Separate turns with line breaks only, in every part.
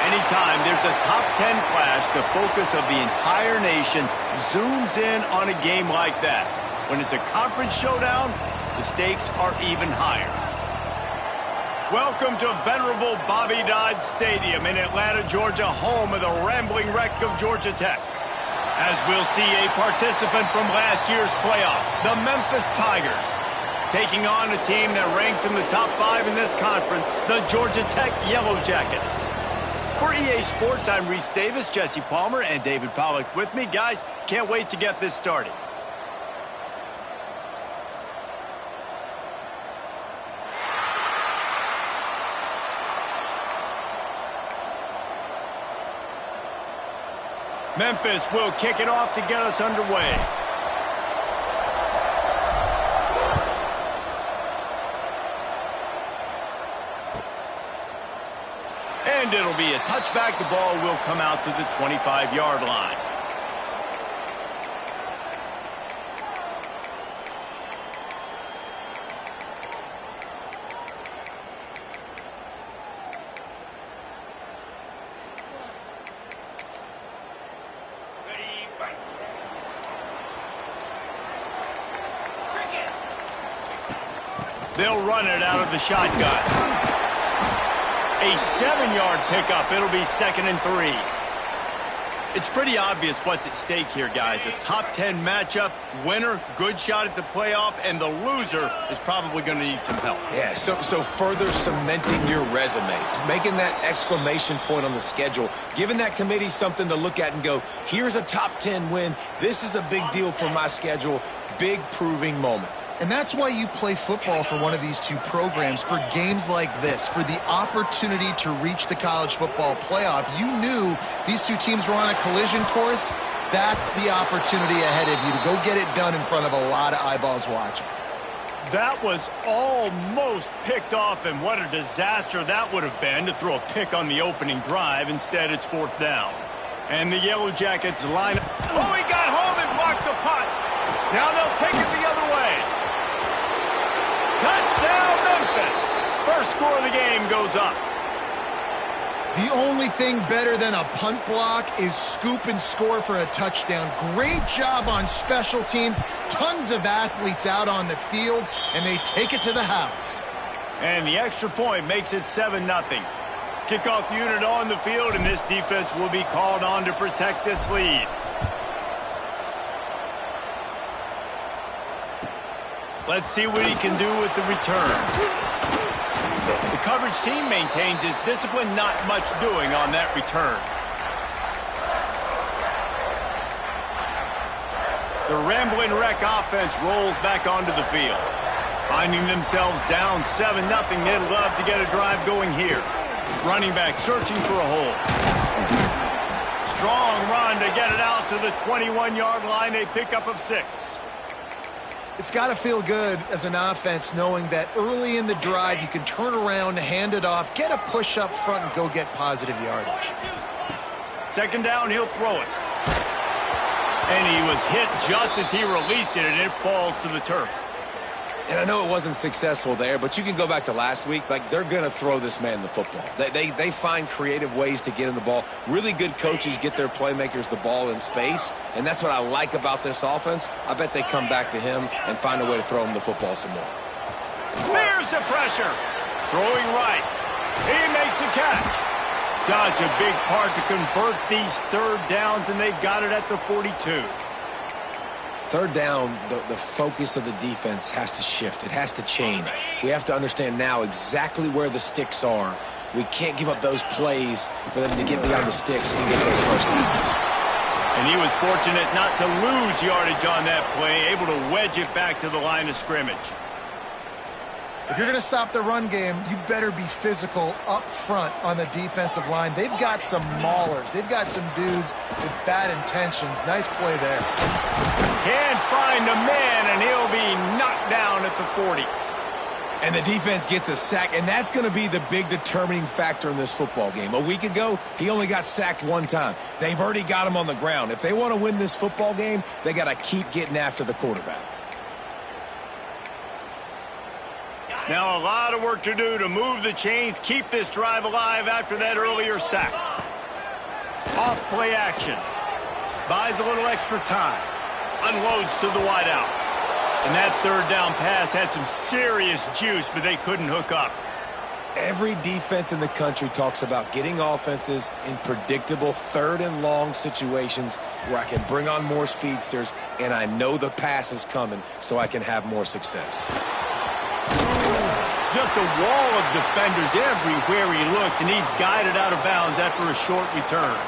Anytime there's a top 10 clash, the focus of the entire nation zooms in on a game like that. When it's a conference showdown, the stakes are even higher. Welcome to venerable Bobby Dodd Stadium in Atlanta, Georgia, home of the Rambling Wreck of Georgia Tech. As we'll see a participant from last year's playoff, the Memphis Tigers, taking on a team that ranks in the top 5 in this conference, the Georgia Tech Yellow Jackets. For EA Sports, I'm Reese Davis, Jesse Palmer, and David Pollack with me. Guys, can't wait to get this started. Memphis will kick it off to get us underway. And it'll be a touchback. The ball will come out to the 25-yard line. They'll run it out of the shotgun. A 7-yard pickup. It'll be 2nd and 3. It's pretty obvious what's at stake here, guys. A top 10 matchup, winner, good shot at the playoff, and the loser is probably going to need some help.
Yeah, so further cementing your resume, making that exclamation point on the schedule, giving that committee something to look at and go, here's a top 10 win. This is a big deal for my schedule. Big proving moment.
And that's why you play football for one of these two programs, for games like this, for the opportunity to reach the college football playoff. You knew these two teams were on a collision course. That's the opportunity ahead of you to go get it done in front of a lot of eyeballs watching.
That was almost picked off, and what a disaster that would have been to throw a pick on the opening drive. Instead, it's 4th down. And the Yellow Jackets line up. Oh, he got home and blocked the punt. Now they'll take it the other way. Touchdown, Memphis. First score of the game goes up.
The only thing better than a punt block is scoop and score for a touchdown. Great job on special teams. Tons of athletes out on the field, and they take it to the house.
And the extra point makes it 7-0. Kickoff unit on the field, and this defense will be called on to protect this lead. Let's see what he can do with the return. The coverage team maintains his discipline, not much doing on that return. The Rambling Wreck offense rolls back onto the field. Finding themselves down 7-0, they'd love to get a drive going here. Running back searching for a hole. Strong run to get it out to the 21-yard line, a pickup of 6.
It's got to feel good as an offense knowing that early in the drive you can turn around, hand it off, get a push up front, and go get positive yardage.
2nd down, he'll throw it. And he was hit just as he released it, and it falls to the turf.
And I know it wasn't successful there, but you can go back to last week. Like, they're going to throw this man the football. They find creative ways to get him the ball. Really good coaches get their playmakers the ball in space, and that's what I like about this offense. I bet they come back to him and find a way to throw him the football some more.
There's the pressure. Throwing right. He makes the catch. Such a big part to convert these 3rd downs, and they've got it at the 42.
3rd down, the focus of the defense has to shift. It has to change. We have to understand now exactly where the sticks are. We can't give up those plays for them to get beyond the sticks and get those first downs.
And he was fortunate not to lose yardage on that play, able to wedge it back to the line of scrimmage.
If you're going to stop the run game, you better be physical up front on the defensive line. They've got some maulers. They've got some dudes with bad intentions. Nice play there.
Can't find a man, and he'll be knocked down at the 40.
And the defense gets a sack, and that's going to be the big determining factor in this football game. A week ago, he only got sacked 1 time. They've already got him on the ground. If they want to win this football game, they got to keep getting after the quarterback.
Now a lot of work to do to move the chains, keep this drive alive after that earlier sack. Off play action. Buys a little extra time. Unloads to the wideout. And that third down pass had some serious juice, but they couldn't hook up.
Every defense in the country talks about getting offenses in predictable third and long situations where I can bring on more speedsters and I know the pass is coming so I can have more success.
Just a wall of defenders everywhere he looks, and he's guided out of bounds after a short return.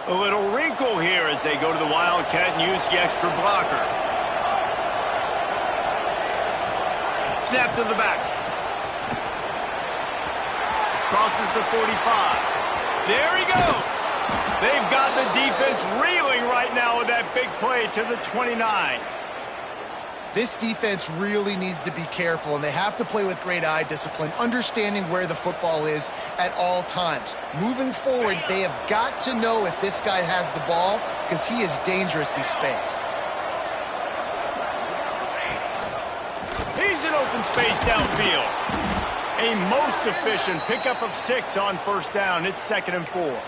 A little wrinkle here as they go to the Wildcat and use the extra blocker. Snap to the back. Crosses the 45. There he goes. They've got the defense reeling right now with that big play to the 29.
This defense really needs to be careful, and they have to play with great eye discipline, understanding where the football is at all times. Moving forward, they have got to know if this guy has the ball, because he is dangerous in space.
He's in open space downfield. A most efficient pickup of 6 on first down. It's 2nd and 4.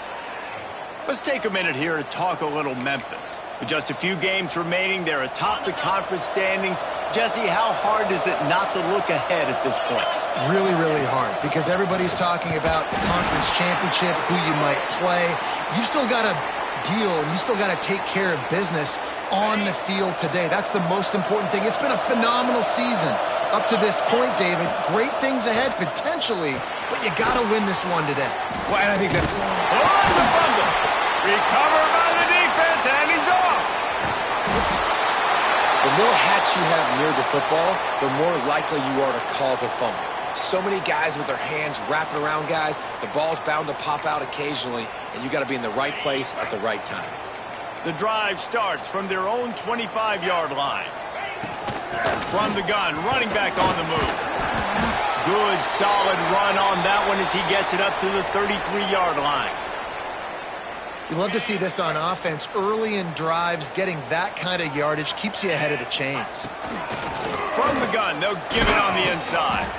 Let's take a minute here to talk a little Memphis. With just a few games remaining, they're atop the conference standings. Jesse, how hard is it not to look ahead at this point?
Really, really hard, because everybody's talking about the conference championship, who you might play. You still got to deal, and you still got to take care of business on the field today. That's the most important thing. It's been a phenomenal season up to this point, David. Great things ahead, potentially, but you got to win this one today.
Well, and I think that...
Oh, it's a fumble. Recovered by the defense, and he's off.
The more hats you have near the football, the more likely you are to cause a fumble. So many guys with their hands wrapping around guys, the ball's bound to pop out occasionally, and you got to be in the right place at the right time.
The drive starts from their own 25-yard line. From the gun, running back on the move. Good, solid run on that one as he gets it up to the 33-yard line.
You love to see this on offense. Early in drives, getting that kind of yardage keeps you ahead of the chains.
From the gun, they'll give it on the inside.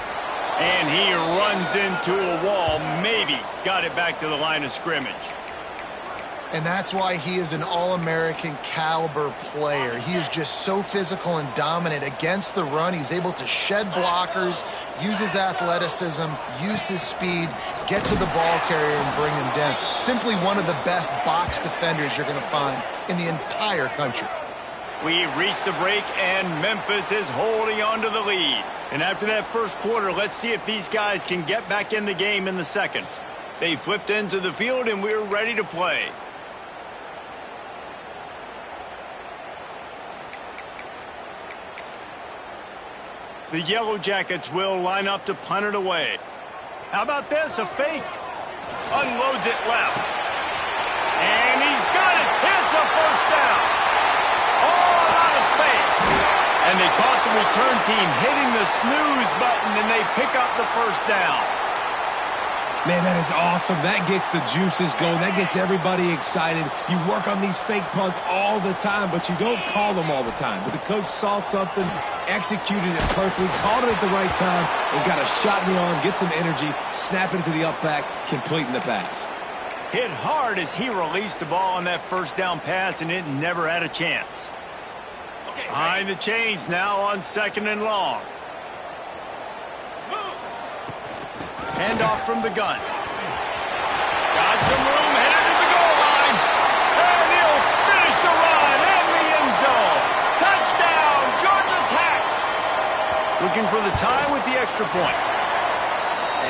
And he runs into a wall, maybe got it back to the line of scrimmage.
And that's why he is an All-American caliber player. He is just so physical and dominant against the run. He's able to shed blockers, use his athleticism, use his speed, get to the ball carrier and bring him down. Simply one of the best box defenders you're going to find in the entire country.
We've reached the break, and Memphis is holding on to the lead. And after that first quarter, let's see if these guys can get back in the game in the second. They flipped into the field, and we're ready to play. The Yellow Jackets will line up to punt it away. How about this? A fake. Unloads it left. And he's got it. It's a first down. All out of space. And they caught the return team hitting the snooze button, and they pick up the first down.
Man, that is awesome. That gets the juices going. That gets everybody excited. You work on these fake punts all the time, but you don't call them all the time. But the coach saw something, executed it perfectly, called it at the right time, and got a shot in the arm, get some energy, snap it into the up back, completing the pass.
Hit hard as he released the ball on that first down pass, and it never had a chance. Behind the chains now on 2nd and long. Hand off from the gun. Got some room, headed to the goal line. And he'll finish the run in the end zone. Touchdown, Georgia Tech. Looking for the tie with the extra point.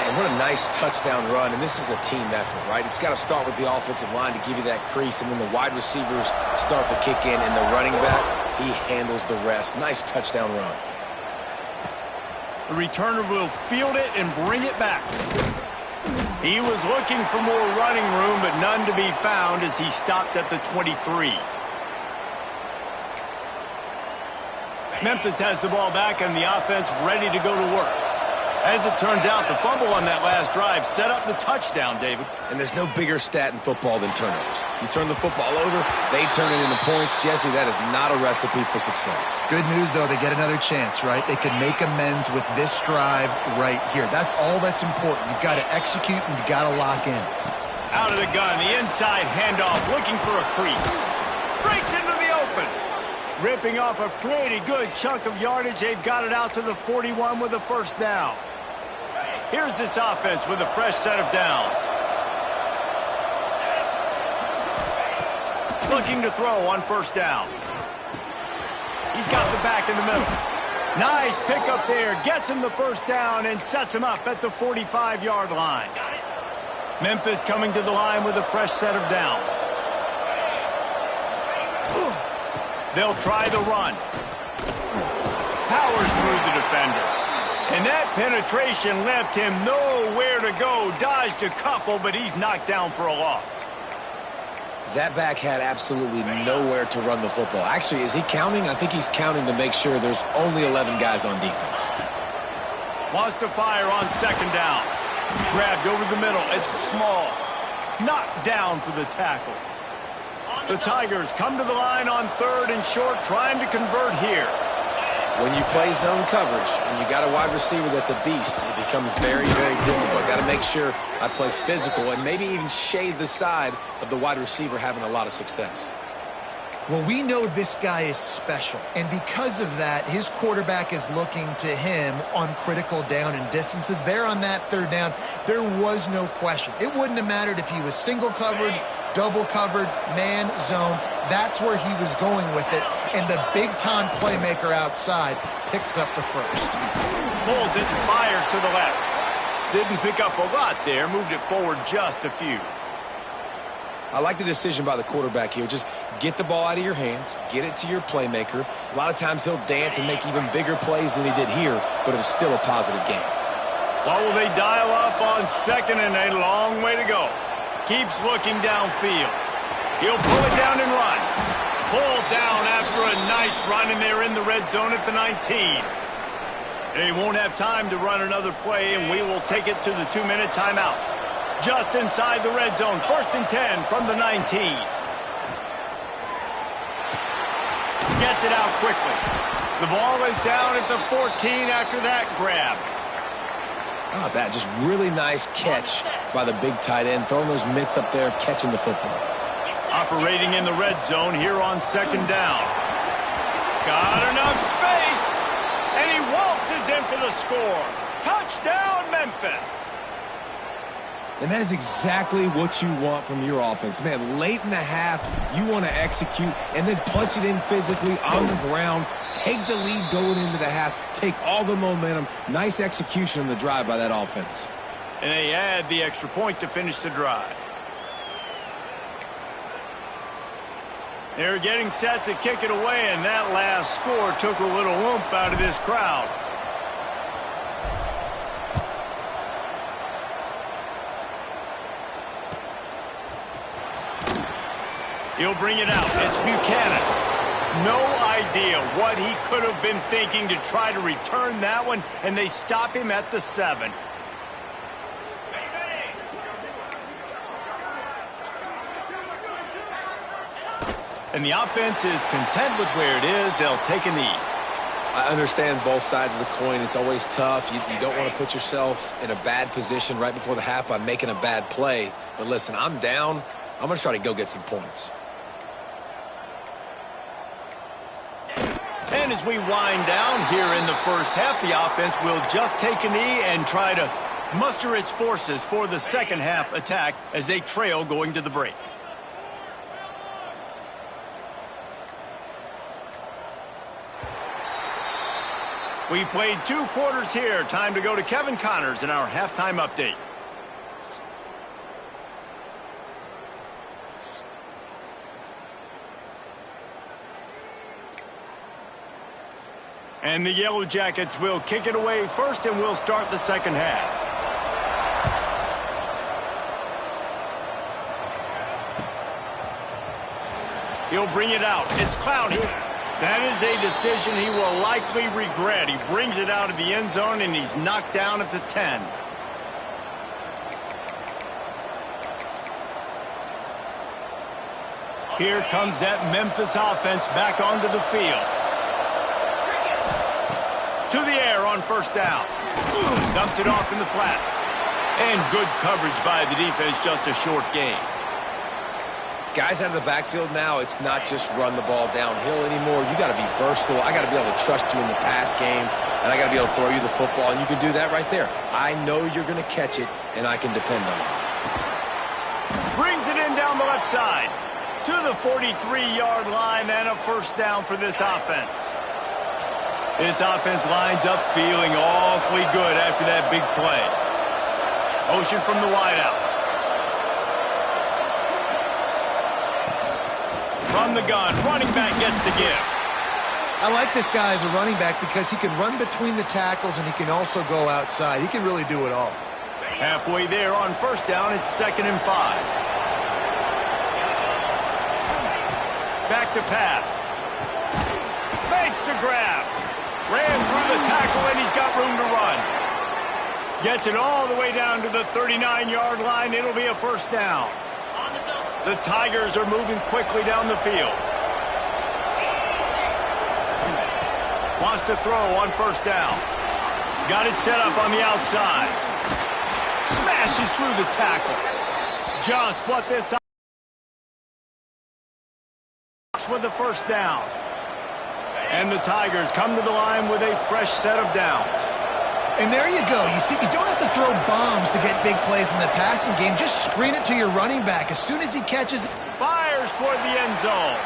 And what a nice touchdown run, and this is a team effort, right? It's got to start with the offensive line to give you that crease, and then the wide receivers start to kick in, and the running back, he handles the rest. Nice touchdown run.
The returner will field it and bring it back. He was looking for more running room, but none to be found as he stopped at the 23. Memphis has the ball back and the offense ready to go to work. As it turns out, the fumble on that last drive set up the touchdown, David.
And there's no bigger stat in football than turnovers. You turn the football over, they turn it into points. Jesse, that is not a recipe for success.
Good news, though, they get another chance, right? They can make amends with this drive right here. That's all that's important. You've got to execute and you've got to lock in.
Out of the gun, the inside handoff, looking for a crease. Breaks into the open. Ripping off a pretty good chunk of yardage. They've got it out to the 41 with a first down. Here's this offense with a fresh set of downs. Looking to throw on first down. He's got the back in the middle. Nice pickup there. Gets him the first down and sets him up at the 45-yard line. Memphis coming to the line with a fresh set of downs. They'll try the run. Powers through the defender. And that penetration left him nowhere to go. Dodged a couple, but he's knocked down for a loss.
That back had absolutely nowhere to run the football. Actually, is he counting? I think he's counting to make sure there's only 11 guys on defense.
Wants to fire on second down. Grabbed over the middle. It's small. Knocked down for the tackle. The Tigers come to the line on third and short, trying to convert here.
When you play zone coverage and you got a wide receiver that's a beast, it becomes very, very difficult. Got to make sure I play physical and maybe even shade the side of the wide receiver having a lot of success.
Well, we know this guy is special, and because of that, his quarterback is looking to him on critical down and distances. There on that third down, there was no question. It wouldn't have mattered if he was single covered, double covered, man, zone. That's where he was going with it, and the big-time playmaker outside picks up the first.
Pulls it and fires to the left. Didn't pick up a lot there, moved it forward just a few.
I like the decision by the quarterback here. Just get the ball out of your hands, get it to your playmaker. A lot of times he'll dance and make even bigger plays than he did here, but it was still a positive game.
What will they dial up on second and a long way to go? Keeps looking downfield. He'll pull it down and run. Pulled down after a nice run, and they're in the red zone at the 19. They won't have time to run another play, and we will take it to the 2-minute timeout. Just inside the red zone, 1st and 10 from the 19. Gets it out quickly. The ball is down at the 14 after that grab.
Oh, that just really nice catch by the big tight end, throwing those mitts up there, catching the football.
Operating in the red zone here on second down. Got enough space, and he waltzes in for the score. Touchdown, Memphis.
And that is exactly what you want from your offense. Man, late in the half, you want to execute and then punch it in physically on the ground, take the lead going into the half, take all the momentum. Nice execution on the drive by that offense.
And they add the extra point to finish the drive. They're getting set to kick it away, and that last score took a little oomph out of this crowd. He'll bring it out. It's Buchanan. No idea what he could have been thinking to try to return that one, and they stop him at the 7. And the offense is content with where it is. They'll take a knee.
I understand both sides of the coin. It's always tough. You don't want to put yourself in a bad position right before the half by making a bad play. But listen, I'm down. I'm going to try to go get some points.
And as we wind down here in the first half, the offense will just take a knee and try to muster its forces for the second half attack as they trail going to the break. We've played 2 quarters here. Time to go to Kevin Connors in our halftime update. And the Yellow Jackets will kick it away first, and we'll start the second half. He'll bring it out. It's Clowney. That is a decision he will likely regret. He brings it out of the end zone, and he's knocked down at the 10. Here comes that Memphis offense back onto the field. To the air on first down. Dumps it off in the flats. And good coverage by the defense, just a short gain.
Guys out of the backfield now, it's not just run the ball downhill anymore. You got to be versatile. I got to be able to trust you in the pass game, and I got to be able to throw you the football, and you can do that right there. I know you're going to catch it, and I can depend on it.
Brings it in down the left side to the 43-yard line, and a first down for this offense. This offense lines up feeling awfully good after that big play. Motion from the wideout. From the gun, running back gets the give.
I like this guy as a running back because he can run between the tackles and he can also go outside. He can really do it all.
Halfway there on first down, it's 2nd and 5. Back to pass. Makes the grab. Ran through the tackle, and he's got room to run. Gets it all the way down to the 39-yard line. It'll be a first down. The Tigers are moving quickly down the field. Wants to throw on first down. Got it set up on the outside. Smashes through the tackle. Just what this with the first down. And the Tigers come to the line with a fresh set of downs.
And there you go. You see, you don't have to throw bombs to get big plays in the passing game. Just screen it to your running back. As soon as he catches it.
Fires toward the end zone.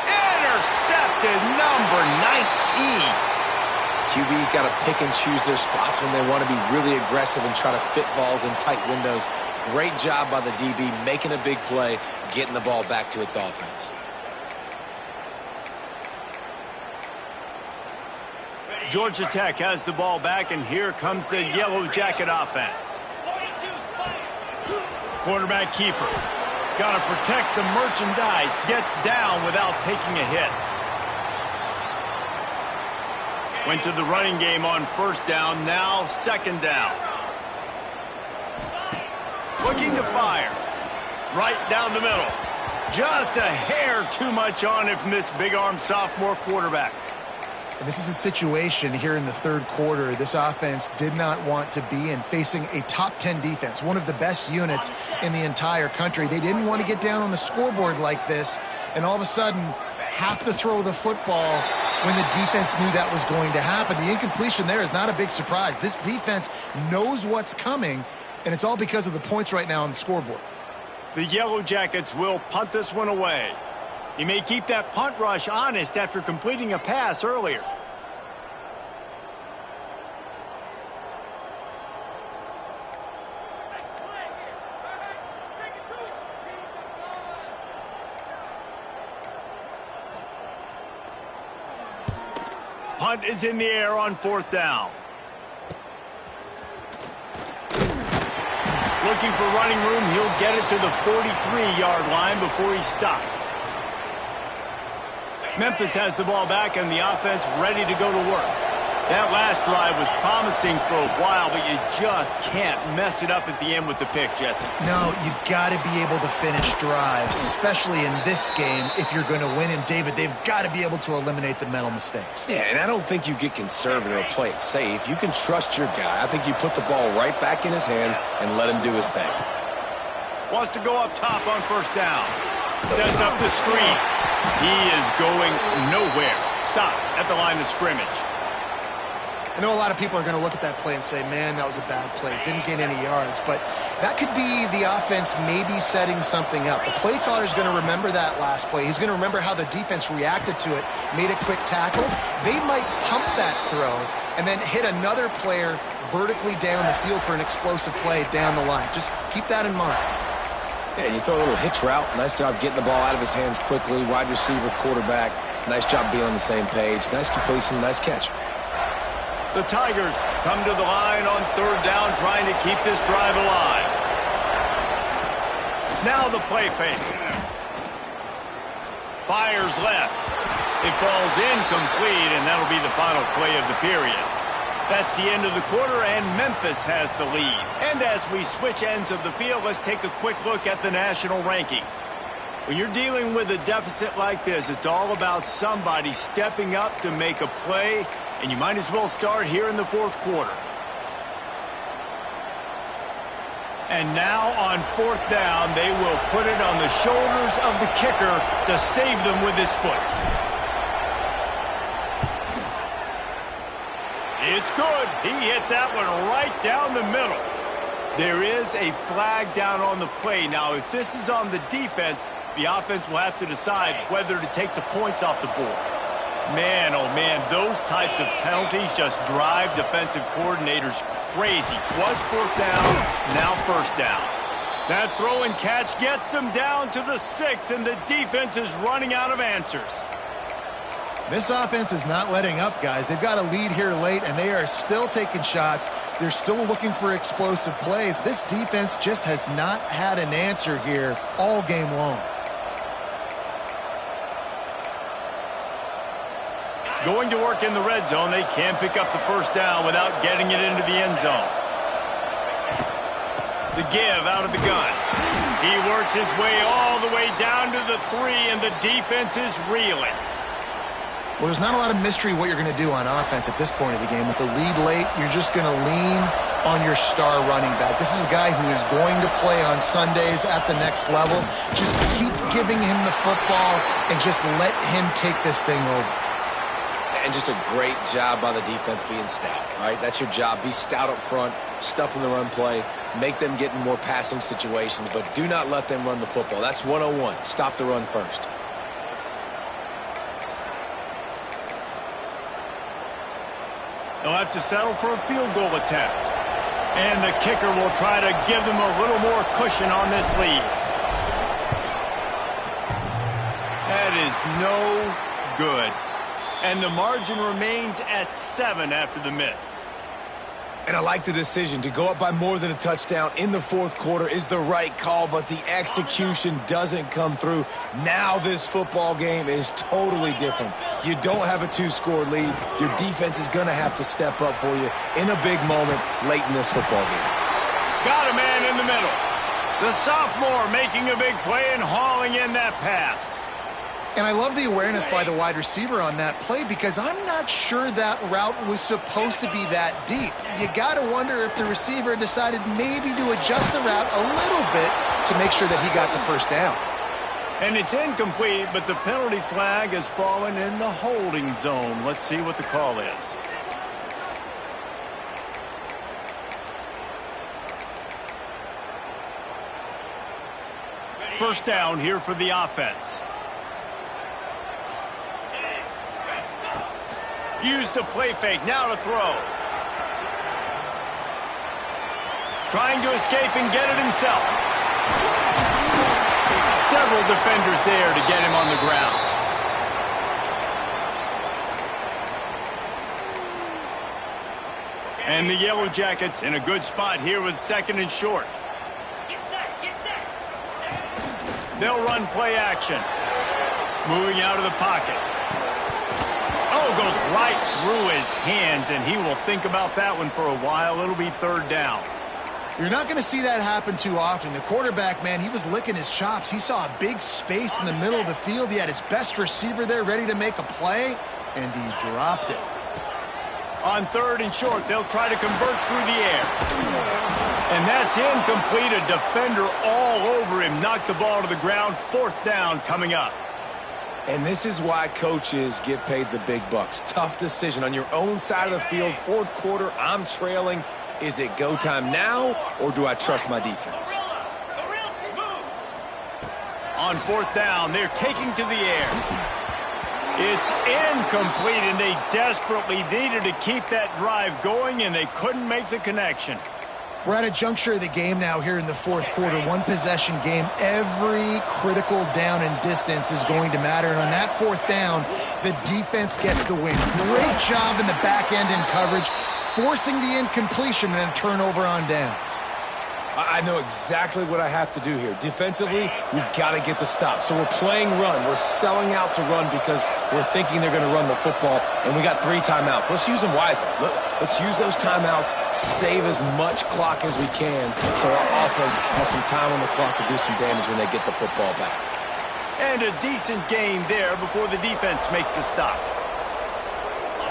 Intercepted, number 19.
QB's got to pick and choose their spots when they want to be really aggressive and try to fit balls in tight windows. Great job by the DB making a big play, getting the ball back to its offense.
Georgia Tech has the ball back, and here comes the Yellow Jacket offense. Quarterback keeper. Got to protect the merchandise. Gets down without taking a hit. Went to the running game on first down, now 2nd down. Looking to fire. Right down the middle. Just a hair too much on it from this big-armed sophomore quarterback.
And this is a situation here in the third quarter this offense did not want to be in, facing a top 10 defense, one of the best units in the entire country. They didn't want to get down on the scoreboard like this and all of a sudden have to throw the football when the defense knew that was going to happen. The incompletion there is not a big surprise. This defense knows what's coming, and it's all because of the points right now on the scoreboard.
The Yellow Jackets will punt this one away. He may keep that punt rush honest after completing a pass earlier. Punt is in the air on 4th down. Looking for running room, he'll get it to the 43-yard line before he's stopped. Memphis has the ball back and the offense ready to go to work. That last drive was promising for a while, but you just can't mess it up at the end with the pick, Jesse.
No, you got to be able to finish drives, especially in this game if you're going to win. And, David, they've got to be able to eliminate the mental mistakes.
Yeah, and I don't think you get conservative or play it safe. You can trust your guy. I think you put the ball right back in his hands and let him do his thing.
Wants to go up top on first down. Sets up the screen. He is going nowhere. Stop at the line of scrimmage.
I know a lot of people are going to look at that play and say, man, that was a bad play. Didn't get any yards. But that could be the offense maybe setting something up. The play caller is going to remember that last play. He's going to remember how the defense reacted to it, made a quick tackle. They might pump that throw and then hit another player vertically down the field for an explosive play down the line. Just keep that in mind.
Yeah, you throw a little hitch route. Nice job getting the ball out of his hands quickly. Wide receiver, quarterback. Nice job being on the same page. Nice completion, nice catch.
The Tigers come to the line on 3rd down, trying to keep this drive alive. Now the play fake. Fires left. It falls incomplete, and that'll be the final play of the period. That's the end of the quarter, and Memphis has the lead. And as we switch ends of the field, let's take a quick look at the national rankings. When you're dealing with a deficit like this, it's all about somebody stepping up to make a play, and you might as well start here in the fourth quarter. And now on fourth down, they will put it on the shoulders of the kicker to save them with his foot. It's good. He hit that one right down the middle. There is a flag down on the play. Now, if this is on the defense, the offense will have to decide whether to take the points off the board. Man, oh man, those types of penalties just drive defensive coordinators crazy. Was fourth down, now first down. That throw and catch gets them down to the 6, and the defense is running out of answers.
This offense is not letting up, guys. They've got a lead here late, and they are still taking shots. They're still looking for explosive plays. This defense just has not had an answer here all game long.
Going to work in the red zone, they can pick up the first down without getting it into the end zone. The give out of the gun. He works his way all the way down to the 3, and the defense is reeling.
Well, there's not a lot of mystery what you're going to do on offense at this point of the game. With the lead late, you're just going to lean on your star running back. This is a guy who is going to play on Sundays at the next level. Just keep giving him the football and just let him take this thing over.
And just a great job by the defense being stout, all right? That's your job. Be stout up front, stuff in the run play, make them get in more passing situations, but do not let them run the football. That's 101. Stop the run first.
They'll have to settle for a field goal attempt. And the kicker will try to give them a little more cushion on this lead. That is no good. And the margin remains at 7 after the miss.
And I like the decision. To go up by more than a touchdown in the fourth quarter is the right call, but the execution doesn't come through. Now this football game is totally different. You don't have a 2-score lead. Your defense is going to have to step up for you in a big moment late in this football game.
Got a man in the middle. The sophomore making a big play and hauling in that pass.
And I love the awareness by the wide receiver on that play, because I'm not sure that route was supposed to be that deep. You got to wonder if the receiver decided maybe to adjust the route a little bit to make sure that he got the first down.
And it's incomplete, but the penalty flag has fallen in the holding zone. Let's see what the call is. First down here for the offense. Use the play fake, now to throw. Trying to escape and get it himself. Several defenders there to get him on the ground. And the Yellow Jackets in a good spot here with 2nd and short. They'll run play action. Moving out of the pocket. Oh, goes right through his hands, and he will think about that one for a while. It'll be 3rd down.
You're not going to see that happen too often. The quarterback, man, he was licking his chops. He saw a big space in the middle of the field. He had his best receiver there ready to make a play, and he dropped it.
On 3rd and short, they'll try to convert through the air. And that's incomplete. A defender all over him. Knocked the ball to the ground. 4th down coming up.
And this is why coaches get paid the big bucks. Tough decision on your own side of the field. Fourth quarter, I'm trailing. Is it go time now, or do I trust my defense?
On 4th down, they're taking to the air. It's incomplete, and they desperately needed to keep that drive going, and they couldn't make the connection.
We're at a juncture of the game now here in the fourth quarter. One possession game. Every critical down and distance is going to matter. And on that 4th down, the defense gets the win. Great job in the back end in coverage, forcing the incompletion and a turnover on downs.
I know exactly what I have to do here. Defensively, we've got to get the stop. So we're playing run. We're selling out to run because we're thinking they're going to run the football, and we got 3 timeouts. Let's use them wisely. Let's use those timeouts, save as much clock as we can so our offense has some time on the clock to do some damage when they get the football back.
And a decent gain there before the defense makes the stop.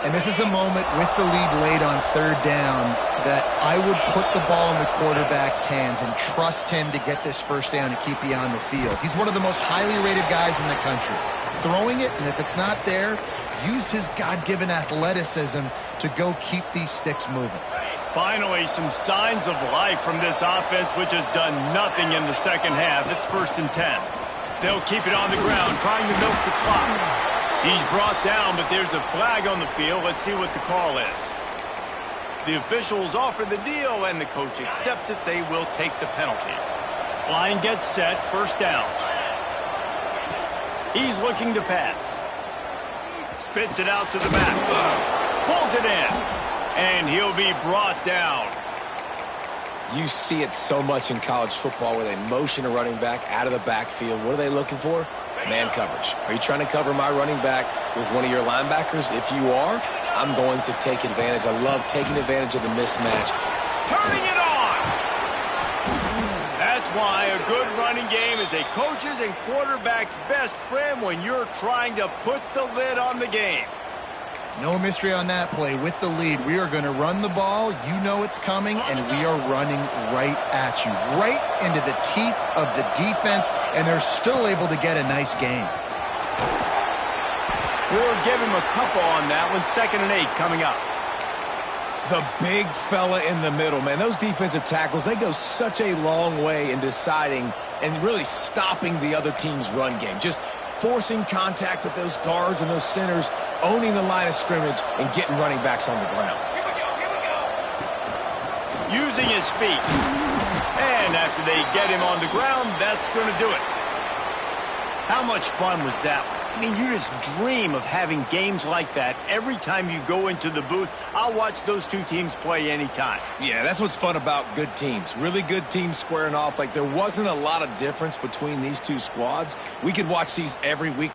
And this is a moment with the lead late on 3rd down that I would put the ball in the quarterback's hands and trust him to get this 1st down and keep you on the field. He's one of the most highly rated guys in the country. Throwing it, and if it's not there, use his God-given athleticism to go keep these sticks moving.
Finally, some signs of life from this offense, which has done nothing in the second half. It's 1st and 10. They'll keep it on the ground, trying to milk the clock. He's brought down, but there's a flag on the field. Let's see what the call is. The officials offer the deal, and the coach accepts it. They will take the penalty. Line gets set, 1st down. He's looking to pass. Spits it out to the back. Pulls it in, and he'll be brought down.
You see it so much in college football where they motion a running back out of the backfield. What are they looking for? Man coverage. Are you trying to cover my running back with one of your linebackers? If you are, I'm going to take advantage. I love taking advantage of the mismatch.
Turning it on! That's why a good running game is a coach's and quarterback's best friend when you're trying to put the lid on the game.
No mystery on that play. With the lead, we are going to run the ball. You know it's coming, and we are running right at you, right into the teeth of the defense, and they're still able to get a nice gain.
We'll give him a couple on that one. 2nd and 8 coming up.
The big fella in the middle, man. Those defensive tackles, they go such a long way in deciding and really stopping the other team's run game. Just forcing contact with those guards and those centers, owning the line of scrimmage, and getting running backs on the ground.
Using his feet. And after they get him on the ground, that's going to do it. How much fun was that? I mean, you just dream of having games like that every time you go into the booth. I'll watch those 2 teams play anytime.
Yeah, that's what's fun about good teams. Really good teams squaring off. Like, there wasn't a lot of difference between these 2 squads. We could watch these every week